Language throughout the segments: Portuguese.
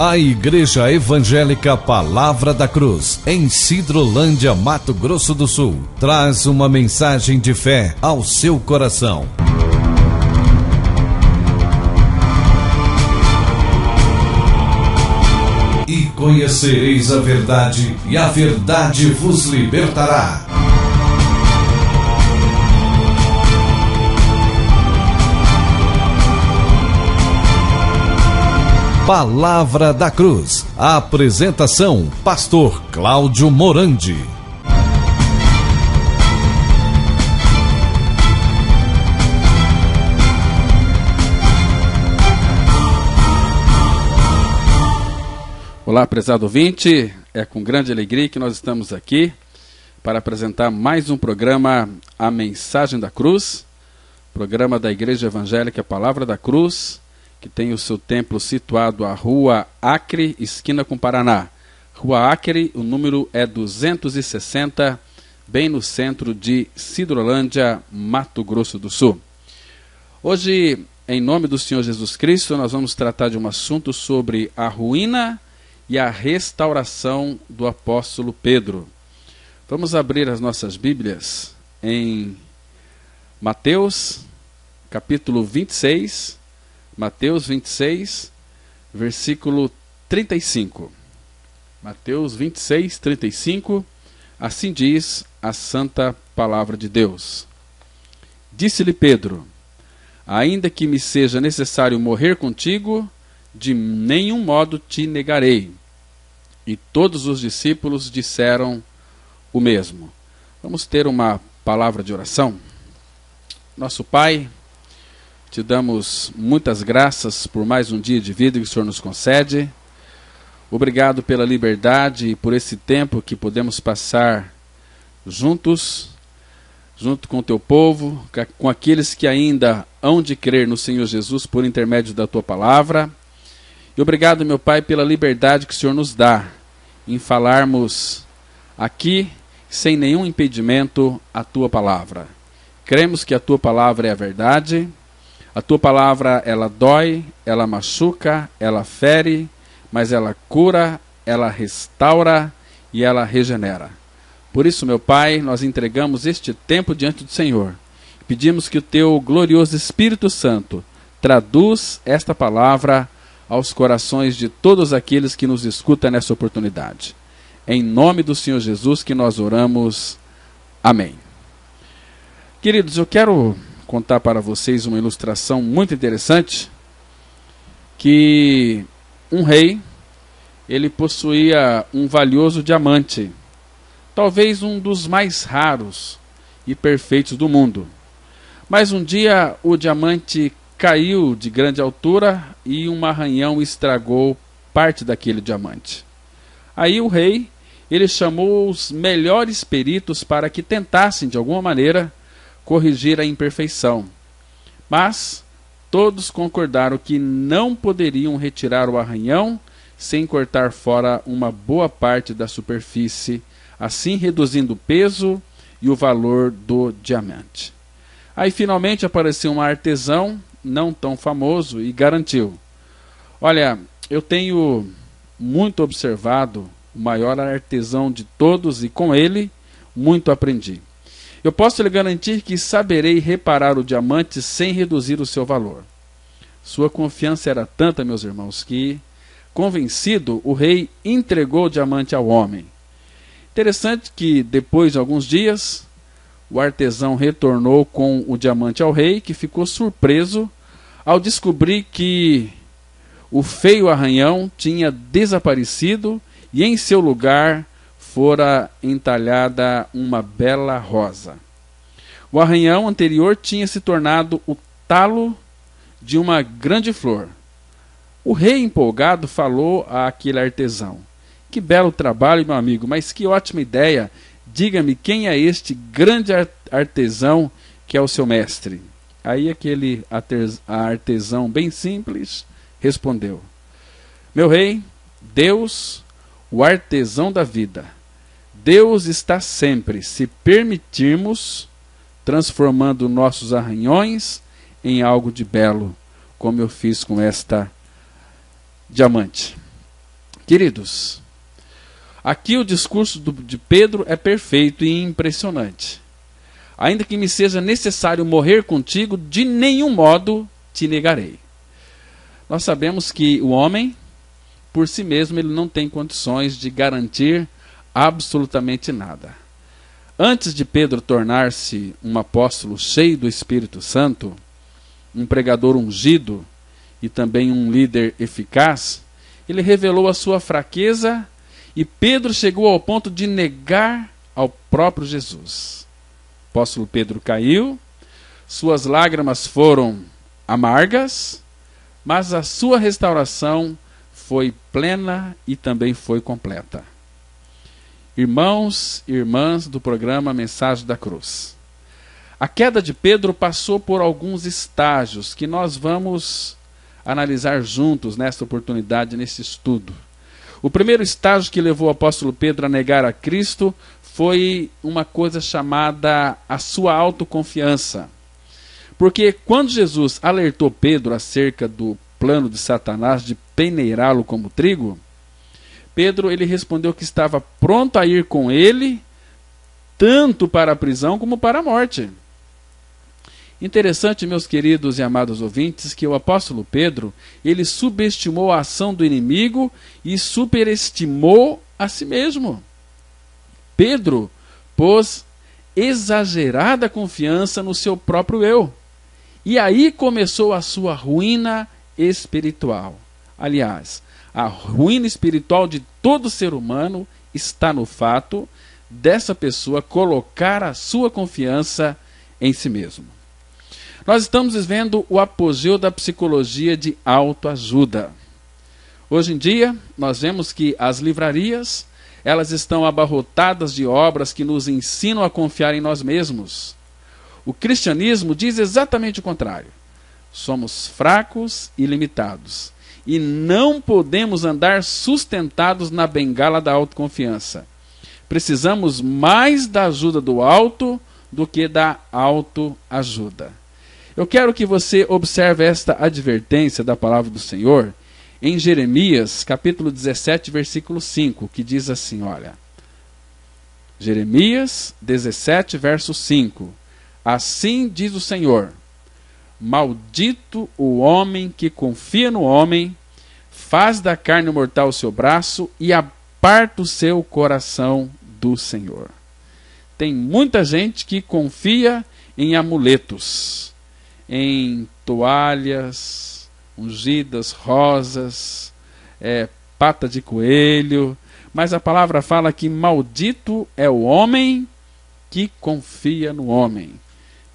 A Igreja Evangélica Palavra da Cruz, em Sidrolândia, Mato Grosso do Sul, traz uma mensagem de fé ao seu coração. E conhecereis a verdade, e a verdade vos libertará. Palavra da Cruz. A apresentação: Pastor Cláudio Morandi. Olá, prezado ouvinte, é com grande alegria que nós estamos aqui para apresentar mais um programa, A Mensagem da Cruz, programa da Igreja Evangélica Palavra da Cruz, que tem o seu templo situado à Rua Acre, esquina com Paraná. Rua Acre, o número é 260, bem no centro de Sidrolândia, Mato Grosso do Sul. Hoje, em nome do Senhor Jesus Cristo, nós vamos tratar de um assunto sobre a ruína e a restauração do apóstolo Pedro. Vamos abrir as nossas Bíblias em Mateus, capítulo 26, Mateus 26, versículo 35. Mateus 26, 35, assim diz a santa palavra de Deus. Disse-lhe Pedro: ainda que me seja necessário morrer contigo, de nenhum modo te negarei. E todos os discípulos disseram o mesmo. Vamos ter uma palavra de oração? Nosso Pai, te damos muitas graças por mais um dia de vida que o Senhor nos concede. Obrigado pela liberdade e por esse tempo que podemos passar juntos, junto com o teu povo, com aqueles que ainda hão de crer no Senhor Jesus por intermédio da tua palavra. E obrigado, meu Pai, pela liberdade que o Senhor nos dá em falarmos aqui, sem nenhum impedimento, a tua palavra. Cremos que a tua palavra é a verdade. A tua palavra, ela dói, ela machuca, ela fere, mas ela cura, ela restaura e ela regenera. Por isso, meu Pai, nós entregamos este tempo diante do Senhor. Pedimos que o teu glorioso Espírito Santo traduz esta palavra aos corações de todos aqueles que nos escutam nessa oportunidade. Em nome do Senhor Jesus que nós oramos. Amém. Queridos, eu quero contar para vocês uma ilustração muito interessante, que um rei, ele possuía um valioso diamante, talvez um dos mais raros e perfeitos do mundo. Mas um dia o diamante caiu de grande altura e um arranhão estragou parte daquele diamante. Aí o rei, ele chamou os melhores peritos para que tentassem de alguma maneira corrigir a imperfeição. Mas todos concordaram que não poderiam retirar o arranhão sem cortar fora uma boa parte da superfície, assim reduzindo o peso e o valor do diamante. Aí finalmente apareceu um artesão não tão famoso e garantiu: olha, eu tenho muito observado o maior artesão de todos e com ele muito aprendi. Eu posso lhe garantir que saberei reparar o diamante sem reduzir o seu valor. Sua confiança era tanta, meus irmãos, que, convencido, o rei entregou o diamante ao homem. Interessante que, depois de alguns dias, o artesão retornou com o diamante ao rei, que ficou surpreso ao descobrir que o feio arranhão tinha desaparecido e em seu lugar fora entalhada uma bela rosa. O arranhão anterior tinha se tornado o talo de uma grande flor. O rei, empolgado, falou àquele artesão: que belo trabalho, meu amigo, mas que ótima ideia! Diga-me quem é este grande artesão que é o seu mestre. Aí aquele artesão bem simples respondeu: meu rei, Deus, o artesão da vida. Deus está sempre, se permitirmos, transformando nossos arranhões em algo de belo, como eu fiz com esta diamante. Queridos, aqui o discurso de Pedro é perfeito e impressionante. Ainda que me seja necessário morrer contigo, de nenhum modo te negarei. Nós sabemos que o homem, por si mesmo, ele não tem condições de garantir absolutamente nada. Antes de Pedro tornar-se um apóstolo cheio do Espírito Santo, um pregador ungido e também um líder eficaz, ele revelou a sua fraqueza e Pedro chegou ao ponto de negar ao próprio Jesus. O apóstolo Pedro caiu, suas lágrimas foram amargas, mas a sua restauração foi plena e também foi completa. Irmãos e irmãs do programa Mensagem da Cruz, a queda de Pedro passou por alguns estágios que nós vamos analisar juntos nesta oportunidade, nesse estudo. O primeiro estágio que levou o apóstolo Pedro a negar a Cristo foi uma coisa chamada a sua autoconfiança. Porque quando Jesus alertou Pedro acerca do plano de Satanás de peneirá-lo como trigo, Pedro ele respondeu que estava pronto a ir com ele, tanto para a prisão como para a morte. Interessante, meus queridos e amados ouvintes, que o apóstolo Pedro, ele subestimou a ação do inimigo e superestimou a si mesmo. Pedro pôs exagerada confiança no seu próprio eu. E aí começou a sua ruína espiritual. Aliás, a ruína espiritual de todo ser humano está no fato dessa pessoa colocar a sua confiança em si mesmo. Nós estamos vivendo o apogeu da psicologia de autoajuda. Hoje em dia, nós vemos que as livrarias, elas estão abarrotadas de obras que nos ensinam a confiar em nós mesmos. O cristianismo diz exatamente o contrário. Somos fracos e limitados. E não podemos andar sustentados na bengala da autoconfiança. Precisamos mais da ajuda do alto do que da autoajuda. Eu quero que você observe esta advertência da palavra do Senhor em Jeremias, capítulo 17, versículo 5, que diz assim, olha. Jeremias 17, verso 5. Assim diz o Senhor: maldito o homem que confia no homem, faz da carne mortal o seu braço e aparta o seu coração do Senhor. Tem muita gente que confia em amuletos, em toalhas ungidas, rosas, pata de coelho, mas a palavra fala que maldito é o homem que confia no homem.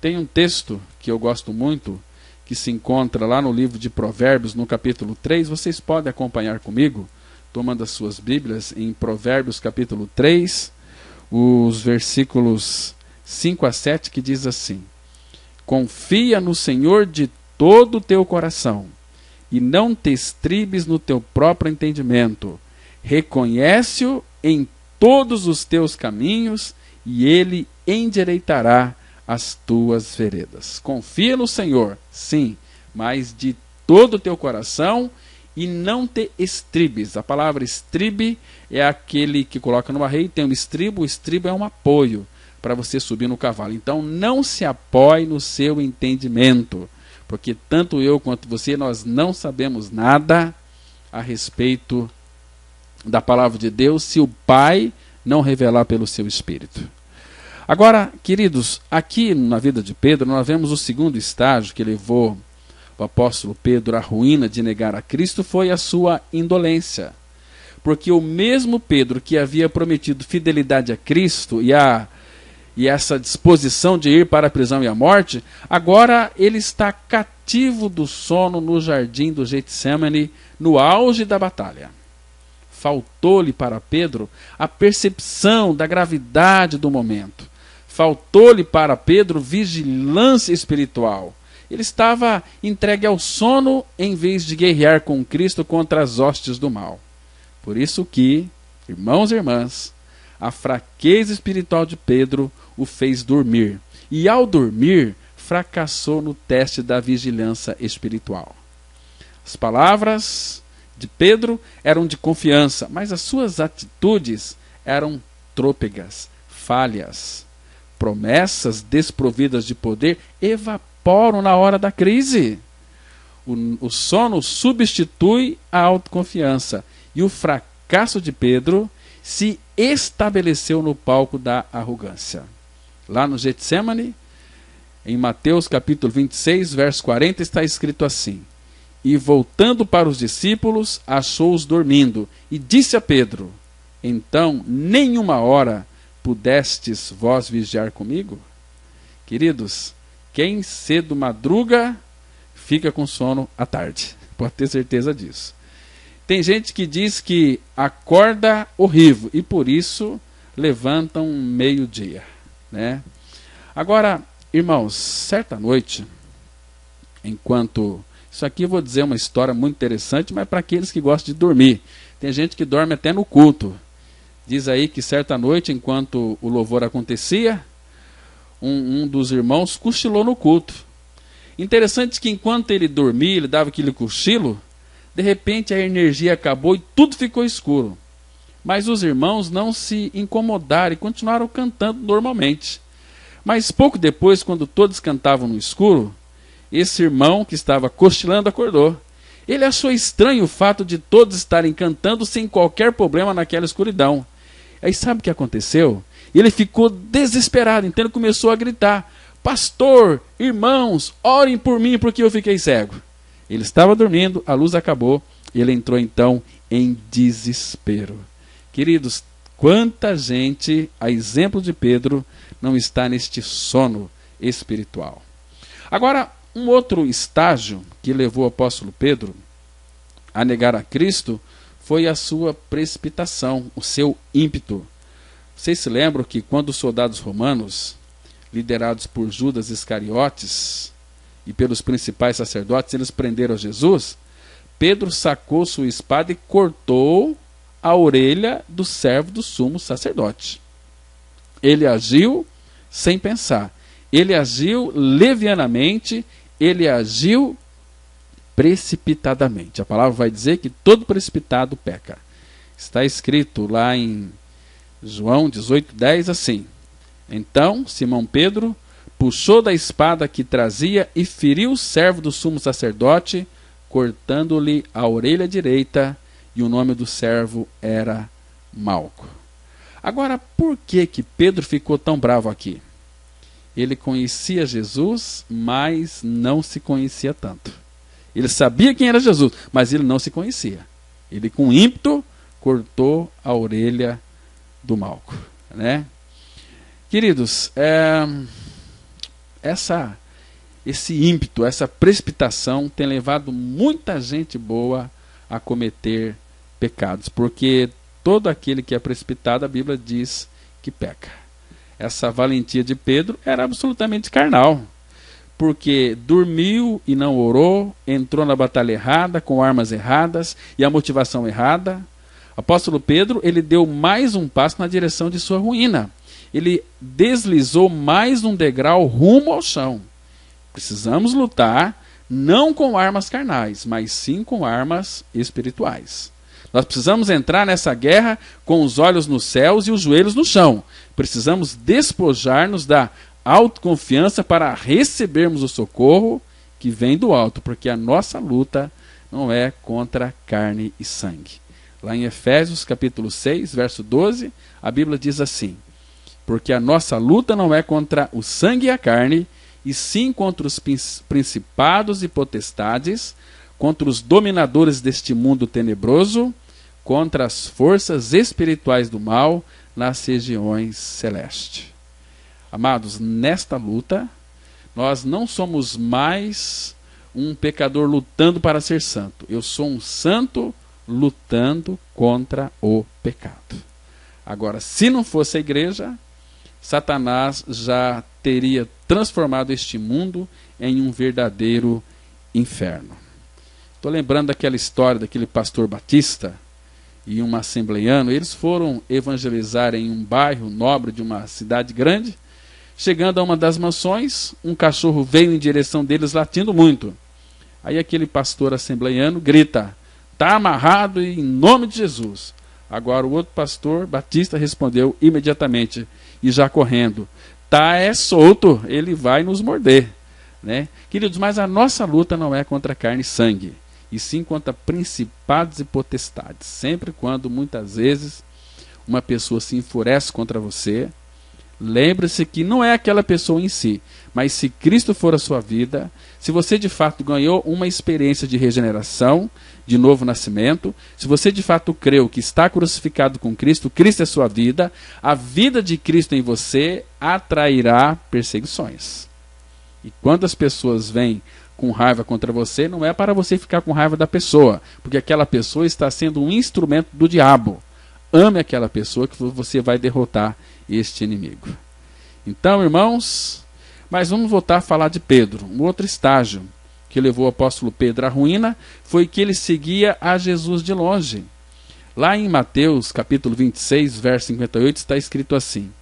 Tem um texto que eu gosto muito, que se encontra lá no livro de Provérbios, no capítulo 3, vocês podem acompanhar comigo, tomando as suas Bíblias, em Provérbios capítulo 3, os versículos 5 a 7, que diz assim: confia no Senhor de todo o teu coração, e não te estribes no teu próprio entendimento. Reconhece-o em todos os teus caminhos, e ele endireitará as tuas veredas. Confia no Senhor, sim, mas de todo o teu coração, e não te estribes. A palavra estribe é aquele que coloca no arreio, tem um estribo, o estribo é um apoio para você subir no cavalo. Então não se apoie no seu entendimento, porque tanto eu quanto você, nós não sabemos nada a respeito da palavra de Deus se o Pai não revelar pelo seu Espírito. Agora, queridos, aqui na vida de Pedro, nós vemos o segundo estágio que levou o apóstolo Pedro à ruína de negar a Cristo, foi a sua indolência. Porque o mesmo Pedro que havia prometido fidelidade a Cristo e essa disposição de ir para a prisão e a morte, agora ele está cativo do sono no jardim do Getsemane, no auge da batalha. Faltou-lhe para Pedro a percepção da gravidade do momento. Faltou-lhe para Pedro vigilância espiritual. Ele estava entregue ao sono em vez de guerrear com Cristo contra as hostes do mal. Por isso que, irmãos e irmãs, a fraqueza espiritual de Pedro o fez dormir. E ao dormir, fracassou no teste da vigilância espiritual. As palavras de Pedro eram de confiança, mas as suas atitudes eram trôpegas, falhas. Promessas desprovidas de poder evaporam na hora da crise. O sono substitui a autoconfiança. E o fracasso de Pedro se estabeleceu no palco da arrogância. Lá no Getsemane, em Mateus capítulo 26, verso 40, está escrito assim: E voltando para os discípulos, achou-os dormindo, e disse a Pedro: Então, nenhuma hora pudestes vós vigiar comigo? Queridos, quem cedo madruga, fica com sono à tarde. Pode ter certeza disso. Tem gente que diz que acorda horrível e por isso levantam meio-dia, né? Agora, irmãos, certa noite, enquanto... Isso aqui eu vou dizer uma história muito interessante, mas para aqueles que gostam de dormir. Tem gente que dorme até no culto. Diz aí que certa noite, enquanto o louvor acontecia, um dos irmãos cochilou no culto. Interessante que enquanto ele dormia, ele dava aquele cochilo, de repente a energia acabou e tudo ficou escuro. Mas os irmãos não se incomodaram e continuaram cantando normalmente. Mas pouco depois, quando todos cantavam no escuro, esse irmão que estava cochilando acordou. Ele achou estranho o fato de todos estarem cantando sem qualquer problema naquela escuridão. Aí sabe o que aconteceu? Ele ficou desesperado, então ele começou a gritar: Pastor, irmãos, orem por mim porque eu fiquei cego. Ele estava dormindo, a luz acabou, e ele entrou então em desespero. Queridos, quanta gente, a exemplo de Pedro, não está neste sono espiritual. Agora, um outro estágio que levou o apóstolo Pedro a negar a Cristo foi a sua precipitação, o seu ímpeto. Vocês se lembram que quando os soldados romanos, liderados por Judas Iscariotes e pelos principais sacerdotes, eles prenderam Jesus, Pedro sacou sua espada e cortou a orelha do servo do sumo sacerdote. Ele agiu sem pensar. Ele agiu levianamente, ele agiu precipitadamente. A palavra vai dizer que todo precipitado peca. Está escrito lá em João 18:10 assim: Então Simão Pedro puxou da espada que trazia e feriu o servo do sumo sacerdote, cortando-lhe a orelha direita, e o nome do servo era Malco. Agora, por que Pedro ficou tão bravo aqui? Ele conhecia Jesus, mas não se conhecia tanto. Ele sabia quem era Jesus, mas ele não se conhecia. Ele, com ímpeto, cortou a orelha do Malco, né? Queridos, esse ímpeto, essa precipitação tem levado muita gente boa a cometer pecados, porque todo aquele que é precipitado, a Bíblia diz que peca. Essa valentia de Pedro era absolutamente carnal, porque dormiu e não orou, entrou na batalha errada, com armas erradas e a motivação errada. O apóstolo Pedro, ele deu mais um passo na direção de sua ruína. Ele deslizou mais um degrau rumo ao chão. Precisamos lutar não com armas carnais, mas sim com armas espirituais. Nós precisamos entrar nessa guerra com os olhos nos céus e os joelhos no chão. Precisamos despojar-nos da autoconfiança para recebermos o socorro que vem do alto, porque a nossa luta não é contra carne e sangue. Lá em Efésios capítulo 6, verso 12, a Bíblia diz assim: Porque a nossa luta não é contra o sangue e a carne, e sim contra os principados e potestades, contra os dominadores deste mundo tenebroso, contra as forças espirituais do mal nas regiões celestes. Amados, nesta luta, nós não somos mais um pecador lutando para ser santo. Eu sou um santo lutando contra o pecado. Agora, se não fosse a igreja, Satanás já teria transformado este mundo em um verdadeiro inferno. Estou lembrando daquela história daquele pastor batista e um assembleiano. Eles foram evangelizar em um bairro nobre de uma cidade grande. Chegando a uma das mansões, um cachorro veio em direção deles latindo muito. Aí aquele pastor assembleiano grita: Está amarrado em nome de Jesus. Agora o outro pastor Batista respondeu imediatamente e já correndo: tá solto, ele vai nos morder, né? Queridos, mas a nossa luta não é contra carne e sangue, e sim contra principados e potestades. Sempre quando muitas vezes uma pessoa se enfurece contra você, lembre-se que não é aquela pessoa em si, mas se Cristo for a sua vida, se você de fato ganhou uma experiência de regeneração, de novo nascimento, se você de fato creu que está crucificado com Cristo, Cristo é sua vida, a vida de Cristo em você atrairá perseguições. E quando as pessoas vêm com raiva contra você, não é para você ficar com raiva da pessoa, porque aquela pessoa está sendo um instrumento do diabo. Ame aquela pessoa que você vai derrotar este inimigo. Então, irmãos, mas vamos voltar a falar de Pedro. Um outro estágio que levou o apóstolo Pedro à ruína foi que ele seguia a Jesus de longe. Lá em Mateus, capítulo 26, verso 58, está escrito assim: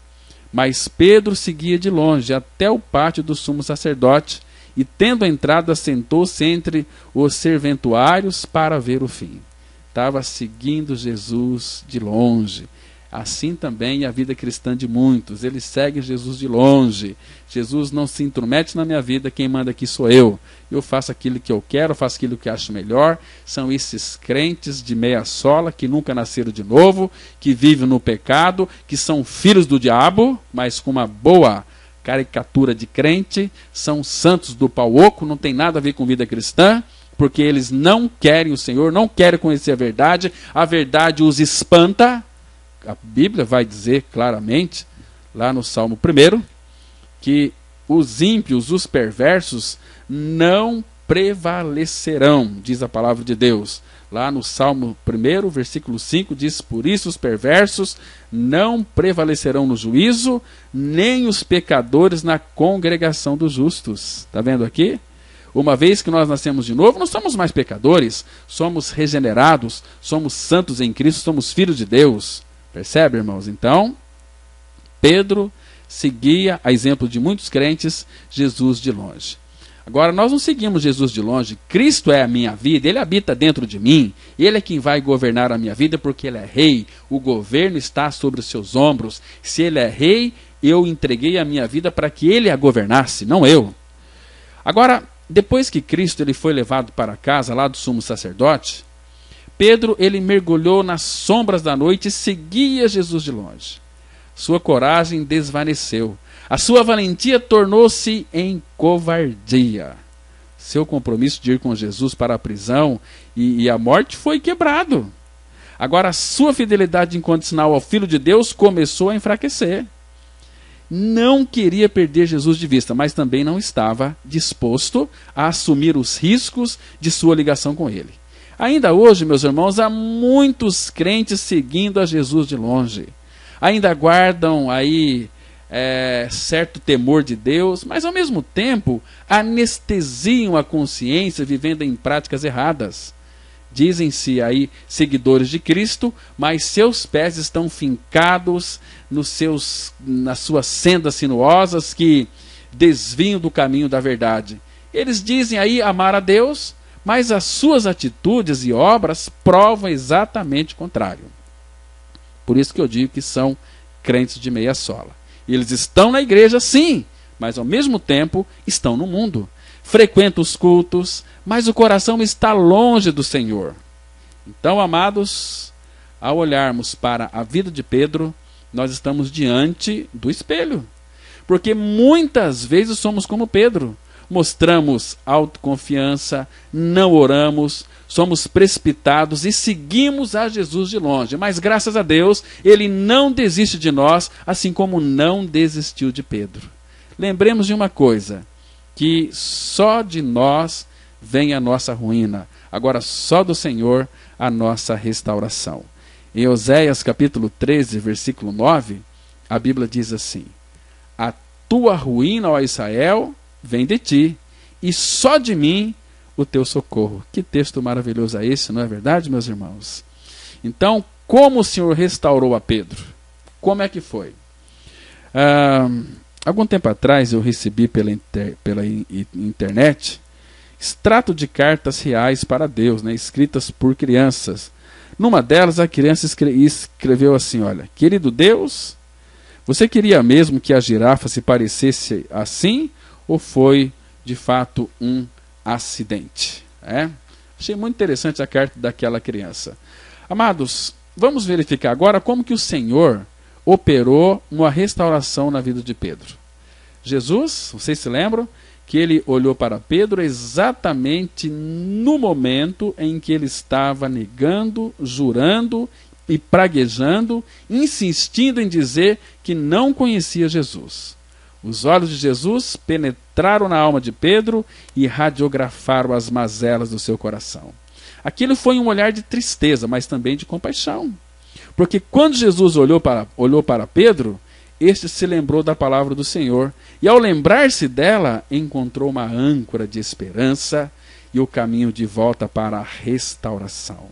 mas Pedro seguia de longe até o pátio do sumo sacerdote, e tendo entrado, assentou-se entre os serventuários para ver o fim. Estava seguindo Jesus de longe. Assim também é a vida cristã de muitos. Eles seguem Jesus de longe. Jesus não se intromete na minha vida, quem manda aqui sou eu. Eu faço aquilo que eu quero, faço aquilo que acho melhor. São esses crentes de meia sola, que nunca nasceram de novo, que vivem no pecado, que são filhos do diabo, mas com uma boa caricatura de crente, são santos do pau oco, não tem nada a ver com vida cristã, porque eles não querem o Senhor, não querem conhecer a verdade os espanta. A Bíblia vai dizer claramente, lá no Salmo 1, que os ímpios, os perversos, não prevalecerão, diz a palavra de Deus. Lá no Salmo 1, versículo 5, diz: por isso os perversos não prevalecerão no juízo, nem os pecadores na congregação dos justos. Está vendo aqui? Uma vez que nós nascemos de novo, não somos mais pecadores, somos regenerados, somos santos em Cristo, somos filhos de Deus. Percebe, irmãos? Então, Pedro seguia, a exemplo de muitos crentes, Jesus de longe. Agora, nós não seguimos Jesus de longe. Cristo é a minha vida, Ele habita dentro de mim. Ele é quem vai governar a minha vida, porque Ele é rei. O governo está sobre os seus ombros. Se Ele é rei, eu entreguei a minha vida para que Ele a governasse, não eu. Agora, depois que Cristo ele foi levado para casa, lá do sumo sacerdote, Pedro, ele mergulhou nas sombras da noite e seguia Jesus de longe. Sua coragem desvaneceu. A sua valentia tornou-se em covardia. Seu compromisso de ir com Jesus para a prisão e a morte foi quebrado. Agora, a sua fidelidade incondicional ao Filho de Deus começou a enfraquecer. Não queria perder Jesus de vista, mas também não estava disposto a assumir os riscos de sua ligação com Ele. Ainda hoje, meus irmãos, há muitos crentes seguindo a Jesus de longe. Ainda guardam aí certo temor de Deus, mas ao mesmo tempo anestesiam a consciência vivendo em práticas erradas. Dizem-se aí seguidores de Cristo, mas seus pés estão fincados nas suas sendas sinuosas que desviam do caminho da verdade. Eles dizem aí amar a Deus, mas as suas atitudes e obras provam exatamente o contrário. Por isso que eu digo que são crentes de meia sola. Eles estão na igreja, sim, mas ao mesmo tempo estão no mundo. Frequentam os cultos, mas o coração está longe do Senhor. Então, amados, ao olharmos para a vida de Pedro, nós estamos diante do espelho. Porque muitas vezes somos como Pedro. Mostramos autoconfiança, não oramos, somos precipitados e seguimos a Jesus de longe. Mas graças a Deus, Ele não desiste de nós, assim como não desistiu de Pedro. Lembremos de uma coisa, que só de nós vem a nossa ruína. Agora só do Senhor a nossa restauração. Em Oséias capítulo 13, versículo 9, a Bíblia diz assim: a tua ruína, ó Israel, vem de ti, e só de mim o teu socorro. Que texto maravilhoso é esse, não é verdade, meus irmãos? Então, como o Senhor restaurou a Pedro? Como é que foi? Algum tempo atrás eu recebi pela internet extrato de cartas reais para Deus, né, escritas por crianças. Numa delas, a criança escreveu assim: olha, querido Deus, você queria mesmo que a girafa se parecesse assim, ou foi de fato um acidente? Achei muito interessante a carta daquela criança. Amados, vamos verificar agora como que o Senhor operou uma restauração na vida de Pedro. Jesus, vocês se lembram que ele olhou para Pedro exatamente no momento em que ele estava negando, jurando e praguejando, insistindo em dizer que não conhecia Jesus. Os olhos de Jesus penetraram na alma de Pedro e radiografaram as mazelas do seu coração. Aquilo foi um olhar de tristeza, mas também de compaixão. Porque quando Jesus olhou para Pedro, este se lembrou da palavra do Senhor, e ao lembrar-se dela, encontrou uma âncora de esperança e o caminho de volta para a restauração.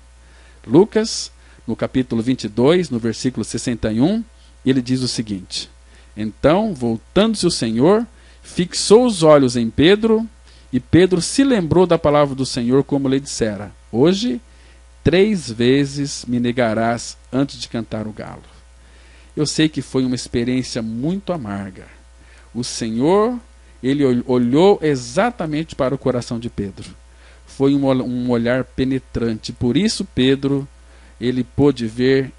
Lucas, no capítulo 22, no versículo 61, ele diz o seguinte: então, voltando-se o Senhor, fixou os olhos em Pedro, e Pedro se lembrou da palavra do Senhor, como lhe dissera: hoje 3 vezes me negarás antes de cantar o galo. Eu sei que foi uma experiência muito amarga. O Senhor, ele olhou exatamente para o coração de Pedro. Foi um olhar penetrante. Por isso, Pedro, ele pôde ver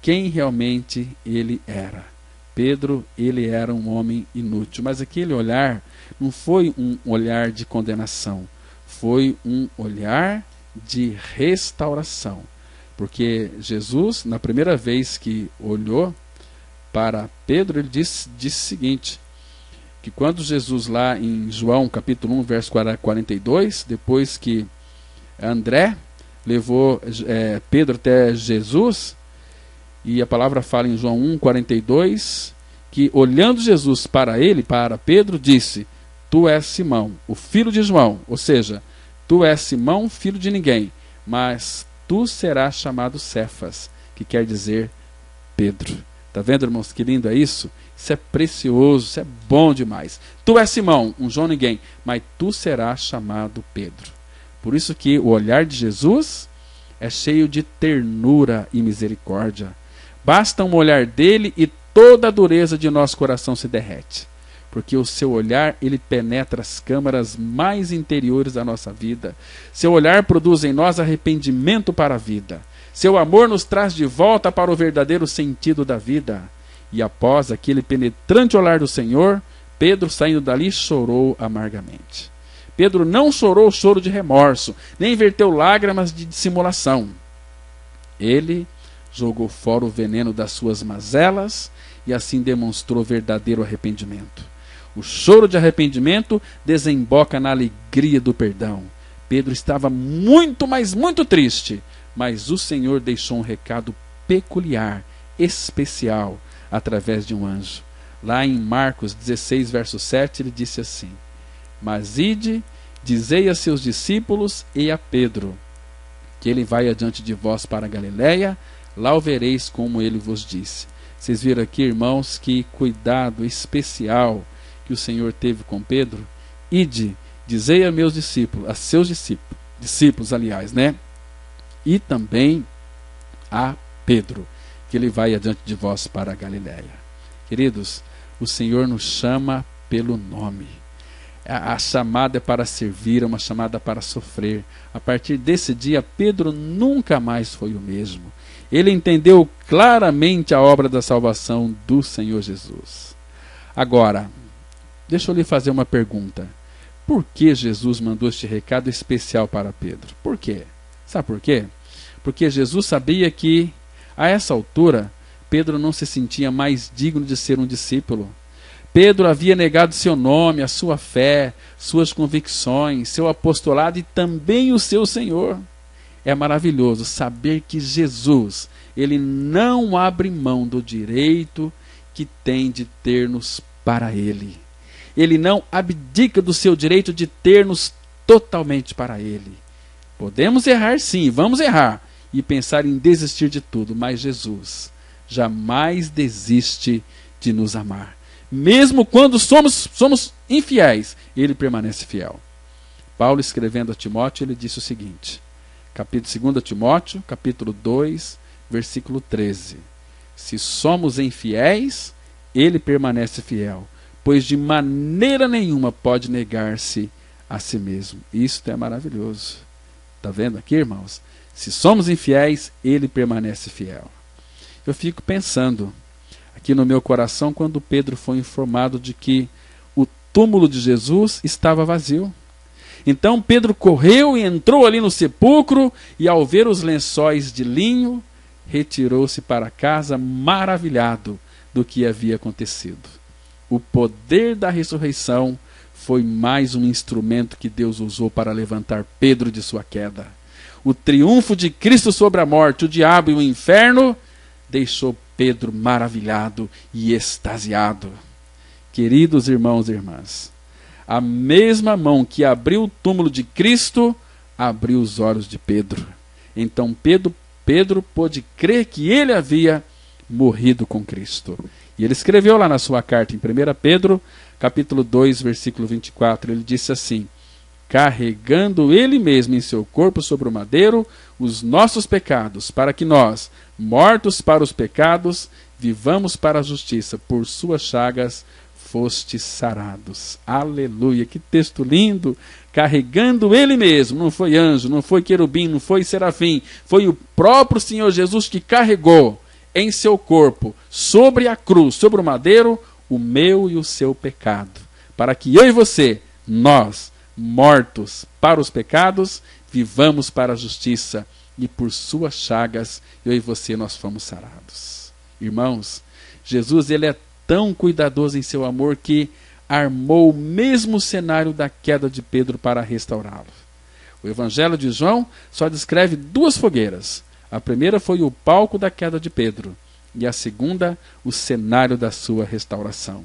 quem realmente ele era. Pedro, ele era um homem inútil. Mas aquele olhar não foi um olhar de condenação. Foi um olhar de restauração. Porque Jesus, na primeira vez que olhou para Pedro, ele disse o seguinte, que quando Jesus lá em João capítulo 1, verso 42, depois que André levou Pedro até Jesus, e a palavra fala em João 1, 42, que olhando Jesus para ele, para Pedro, disse: tu és Simão, o filho de João, ou seja, tu és Simão, filho de ninguém, mas tu serás chamado Cefas, que quer dizer Pedro. Está vendo, irmãos, que lindo é isso? Isso é precioso, isso é bom demais. Tu és Simão, um João ninguém, mas tu serás chamado Pedro. Por isso que o olhar de Jesus é cheio de ternura e misericórdia. Basta um olhar dele e toda a dureza de nosso coração se derrete. Porque o seu olhar, ele penetra as câmaras mais interiores da nossa vida. Seu olhar produz em nós arrependimento para a vida. Seu amor nos traz de volta para o verdadeiro sentido da vida. E após aquele penetrante olhar do Senhor, Pedro, saindo dali, chorou amargamente. Pedro não chorou o choro de remorso, nem verteu lágrimas de dissimulação. Ele jogou fora o veneno das suas mazelas e assim demonstrou verdadeiro arrependimento. O choro de arrependimento desemboca na alegria do perdão. Pedro estava muito, mas muito triste, mas o Senhor deixou um recado peculiar, especial, através de um anjo. Lá em Marcos 16, verso 7, ele disse assim: mas ide, dizei a seus discípulos e a Pedro, que ele vai adiante de vós para a Galiléia, lá o vereis como ele vos disse. Vocês viram aqui, irmãos, que cuidado especial que o Senhor teve com Pedro? Ide, dizei a meus discípulos, a seus discípulos, aliás, né? E também a Pedro, que ele vai adiante de vós para a Galiléia. Queridos, o Senhor nos chama pelo nome. A chamada é para servir, é uma chamada para sofrer. A partir desse dia, Pedro nunca mais foi o mesmo. Ele entendeu claramente a obra da salvação do Senhor Jesus. Agora, deixa eu lhe fazer uma pergunta. Por que Jesus mandou este recado especial para Pedro? Por quê? Sabe por quê? Porque Jesus sabia que, a essa altura, Pedro não se sentia mais digno de ser um discípulo. Pedro havia negado seu nome, a sua fé, suas convicções, seu apostolado e também o seu Senhor. É maravilhoso saber que Jesus, ele não abre mão do direito que tem de ter-nos para ele. Ele não abdica do seu direito de ter-nos totalmente para ele. Podemos errar sim, vamos errar e pensar em desistir de tudo, mas Jesus jamais desiste de nos amar. Mesmo quando somos infiéis, ele permanece fiel. Paulo, escrevendo a Timóteo, ele disse o seguinte, 2 Timóteo, capítulo 2, versículo 13. Se somos infiéis, ele permanece fiel, pois de maneira nenhuma pode negar-se a si mesmo. Isso é maravilhoso. Está vendo aqui, irmãos? Se somos infiéis, ele permanece fiel. Eu fico pensando aqui no meu coração quando Pedro foi informado de que o túmulo de Jesus estava vazio. Então Pedro correu e entrou ali no sepulcro e, ao ver os lençóis de linho, retirou-se para casa maravilhado do que havia acontecido. O poder da ressurreição foi mais um instrumento que Deus usou para levantar Pedro de sua queda. O triunfo de Cristo sobre a morte, o diabo e o inferno deixou Pedro maravilhado e extasiado. Queridos irmãos e irmãs, a mesma mão que abriu o túmulo de Cristo abriu os olhos de Pedro. Então Pedro pôde crer que ele havia morrido com Cristo. E ele escreveu lá na sua carta, em 1 Pedro, capítulo 2, versículo 24, ele disse assim: carregando ele mesmo em seu corpo sobre o madeiro os nossos pecados, para que nós, mortos para os pecados, vivamos para a justiça. Por suas chagas fostes sarados. Aleluia, que texto lindo! Carregando ele mesmo, não foi anjo, não foi querubim, não foi serafim, foi o próprio Senhor Jesus que carregou em seu corpo, sobre a cruz, sobre o madeiro, o meu e o seu pecado, para que eu e você, nós, mortos para os pecados, vivamos para a justiça, e por suas chagas, eu e você, nós fomos sarados. Irmãos, Jesus, ele é tão cuidadoso em seu amor que armou o mesmo cenário da queda de Pedro para restaurá-lo. O Evangelho de João só descreve 2 fogueiras. A primeira foi o palco da queda de Pedro, e a segunda, o cenário da sua restauração.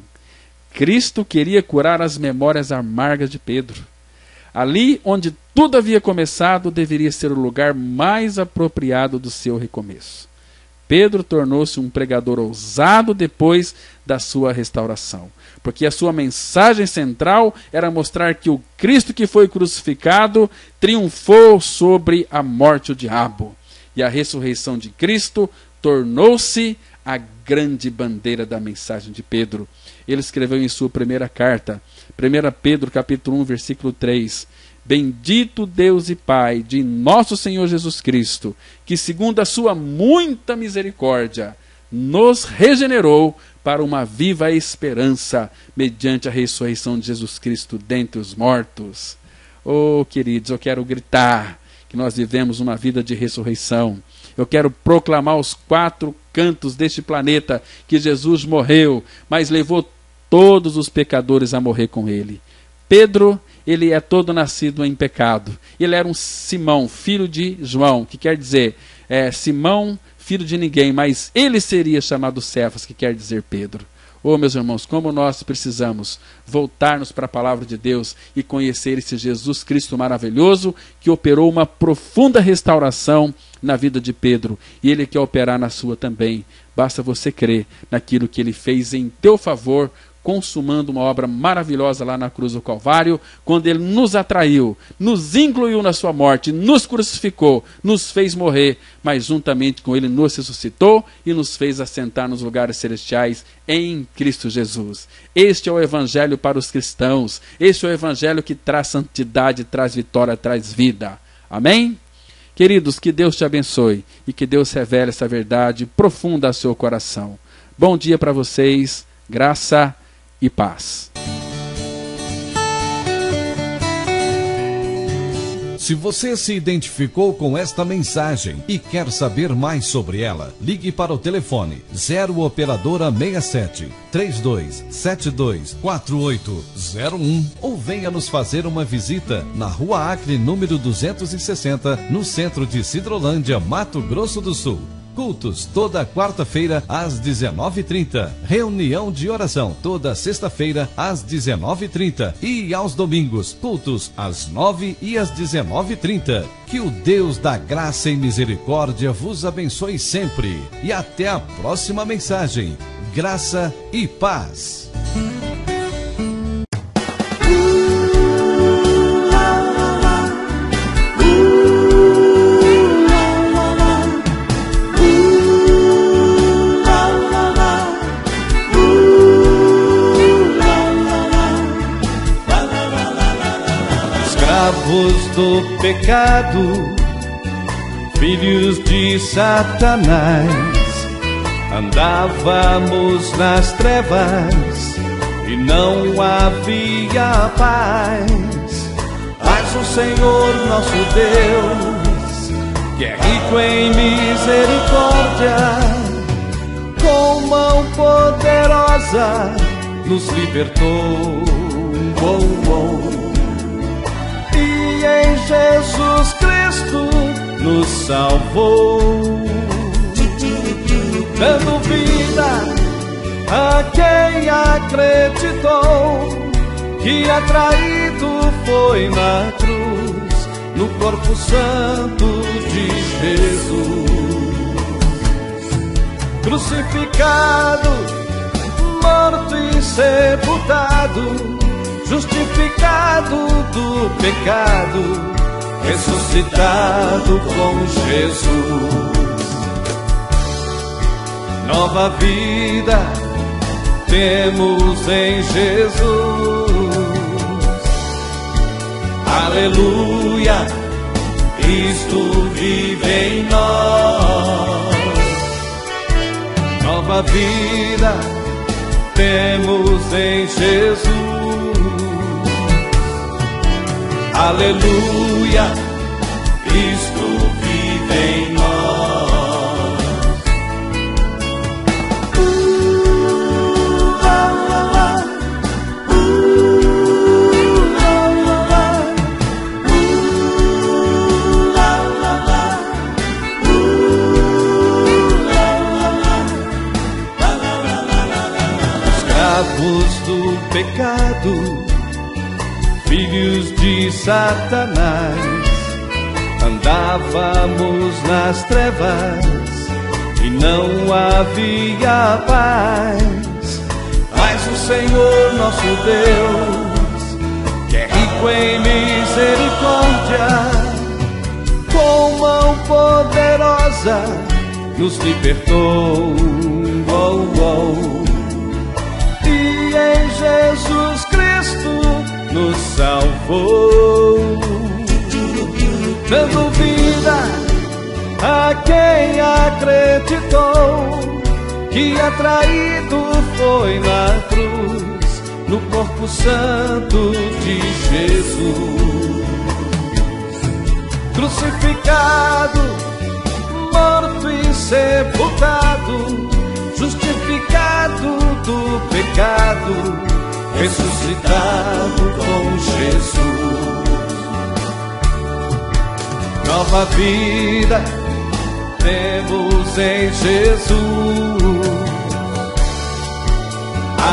Cristo queria curar as memórias amargas de Pedro. Ali onde tudo havia começado, deveria ser o lugar mais apropriado do seu recomeço. Pedro tornou-se um pregador ousado depois da sua restauração, porque a sua mensagem central era mostrar que o Cristo que foi crucificado triunfou sobre a morte e o diabo. E a ressurreição de Cristo tornou-se a grande bandeira da mensagem de Pedro. Ele escreveu em sua primeira carta, 1 Pedro capítulo 1, versículo 3, bendito Deus e Pai de nosso Senhor Jesus Cristo, que segundo a sua muita misericórdia, nos regenerou para uma viva esperança, mediante a ressurreição de Jesus Cristo dentre os mortos. Oh, queridos, eu quero gritar que nós vivemos uma vida de ressurreição. Eu quero proclamar aos 4 cantos deste planeta que Jesus morreu, mas levou todos os pecadores a morrer com ele. Pedro, ele é todo nascido em pecado. Ele era um Simão, filho de João, que quer dizer, Simão, filho de ninguém, mas ele seria chamado Cefas, que quer dizer Pedro. Oh, meus irmãos, como nós precisamos voltar-nos para a palavra de Deus e conhecer esse Jesus Cristo maravilhoso que operou uma profunda restauração na vida de Pedro, e ele quer operar na sua também. Basta você crer naquilo que ele fez em teu favor, consumando uma obra maravilhosa lá na cruz do Calvário, quando ele nos atraiu, nos incluiu na sua morte, nos crucificou, nos fez morrer, mas juntamente com ele nos ressuscitou e nos fez assentar nos lugares celestiais em Cristo Jesus. Este é o Evangelho para os cristãos, este é o Evangelho que traz santidade, traz vitória, traz vida. Amém? Queridos, que Deus te abençoe e que Deus revele essa verdade profunda ao seu coração. Bom dia para vocês, graça e paz. Se você se identificou com esta mensagem e quer saber mais sobre ela, ligue para o telefone 0 operadora 67 3272 4801 ou venha nos fazer uma visita na Rua Acre, número 260, no centro de Sidrolândia, Mato Grosso do Sul. Cultos toda quarta-feira às 19h30. Reunião de oração toda sexta-feira às 19h30. E aos domingos, cultos às 9h e às 19h30. Que o Deus da graça e misericórdia vos abençoe sempre. E até a próxima mensagem. Graça e paz. pecado, filhos de Satanás, andávamos nas trevas e não havia paz. Mas o Senhor nosso Deus, que é rico em misericórdia, com mão poderosa nos libertou. E em Jesus Cristo nos salvou, dando vida a quem acreditou, que atraído foi na cruz, no corpo santo de Jesus. Crucificado, morto e sepultado, justificado do pecado, ressuscitado com Jesus. Nova vida temos em Jesus. Aleluia, Cristo vive em nós. Nova vida temos em Jesus. Aleluia, Cristo vive em nós. Escravos do pecado, filhos de Satanás, andávamos nas trevas e não havia paz. Mas o Senhor nosso Deus, que é rico em misericórdia, com mão poderosa nos libertou. E em Jesus Cristo nos salvou, dando vida a quem acreditou, que atraído foi na cruz, no corpo santo de Jesus. Crucificado, morto e sepultado, justificado do pecado, ressuscitado com Jesus. Nova vida temos em Jesus.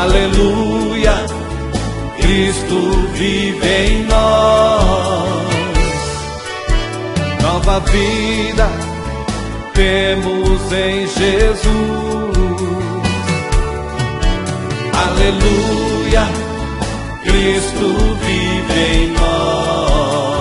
Aleluia, Cristo vive em nós. Nova vida temos em Jesus. Aleluia, Cristo vive em nós.